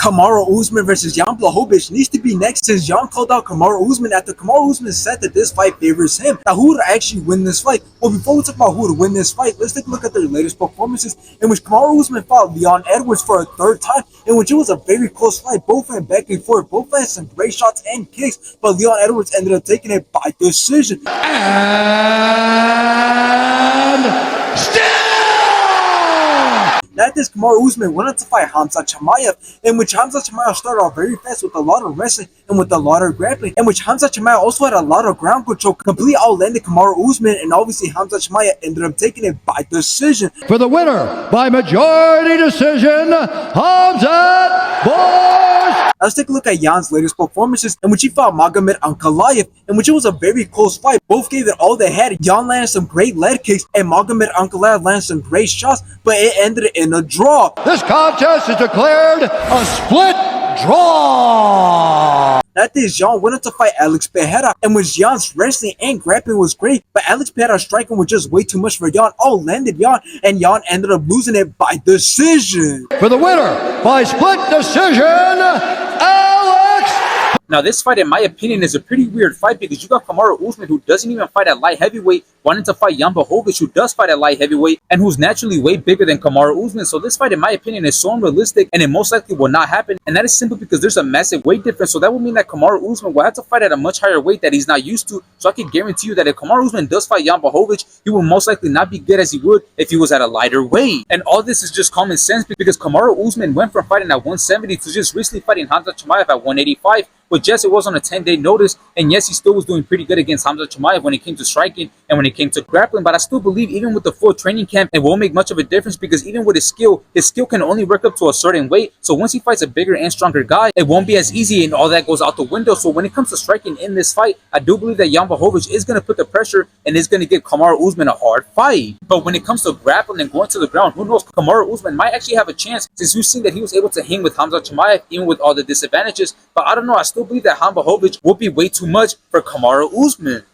Kamaru Usman versus Jan Blachowicz needs to be next, since Jan called out Kamaru Usman after Kamaru Usman said that this fight favors him. Now, who would actually win this fight? Well, before we talk about who would win this fight, let's take a look at their latest performances, in which Kamaru Usman fought Leon Edwards for a third time, in which it was a very close fight. Both went back and forth. Both had some great shots and kicks, but Leon Edwards ended up taking it by decision. And still! Now this, Kamaru Usman went on to fight Khamzat Chimaev, in which Khamzat Chimaev started off very fast with a lot of wrestling and with a lot of grappling, in which Khamzat Chimaev also had a lot of ground control, completely outlanded Kamaru Usman, and obviously Khamzat Chimaev ended up taking it by decision. For the winner by majority decision, Khamzat Boys! Let's take a look at Jan's latest performances, in which he fought Magomed Ankalaev, in which it was a very close fight. Both gave it all they had. Jan landed some great leg kicks, and Magomed Ankalaev landed some great shots, but it ended in a draw. This contest is declared a split draw. After this, Jan went on to fight Alex Pereira, in which Jan's wrestling and grappling was great, but Alex Pereira's striking was just way too much for Jan. All landed Jan, and Jan ended up losing it by decision. For the winner by split decision, Alex. Now, this fight, in my opinion, is a pretty weird fight, because you got Kamaru Usman, who doesn't even fight at light heavyweight, wanting to fight Jan Blachowicz, who does fight at light heavyweight, and who's naturally way bigger than Kamaru Usman. So this fight, in my opinion, is so unrealistic, and it most likely will not happen. And that is simply because there's a massive weight difference. So that would mean that Kamaru Usman will have to fight at a much higher weight that he's not used to. So I can guarantee you that if Kamaru Usman does fight Jan Blachowicz, he will most likely not be good as he would if he was at a lighter weight. And all this is just common sense, because Kamaru Usman went from fighting at 170 to just recently fighting Khamzat Chimaev at 185. But yes, it was on a 10-day notice, and yes, he still was doing pretty good against Khamzat Chimaev when it came to striking and when it came to grappling. But I still believe even with the full training camp, it won't make much of a difference, because even with his skill can only work up to a certain weight. So once he fights a bigger and stronger guy, it won't be as easy, and all that goes out the window. So when it comes to striking in this fight, I do believe that Jan Blachowicz is going to put the pressure and is going to give Kamaru Usman a hard fight. But when it comes to grappling and going to the ground, who knows? Kamaru Usman might actually have a chance, since we've seen that he was able to hang with Khamzat Chimaev even with all the disadvantages. But I don't know. I still believe that Jan Blachowicz will be way too much for Kamaru Usman.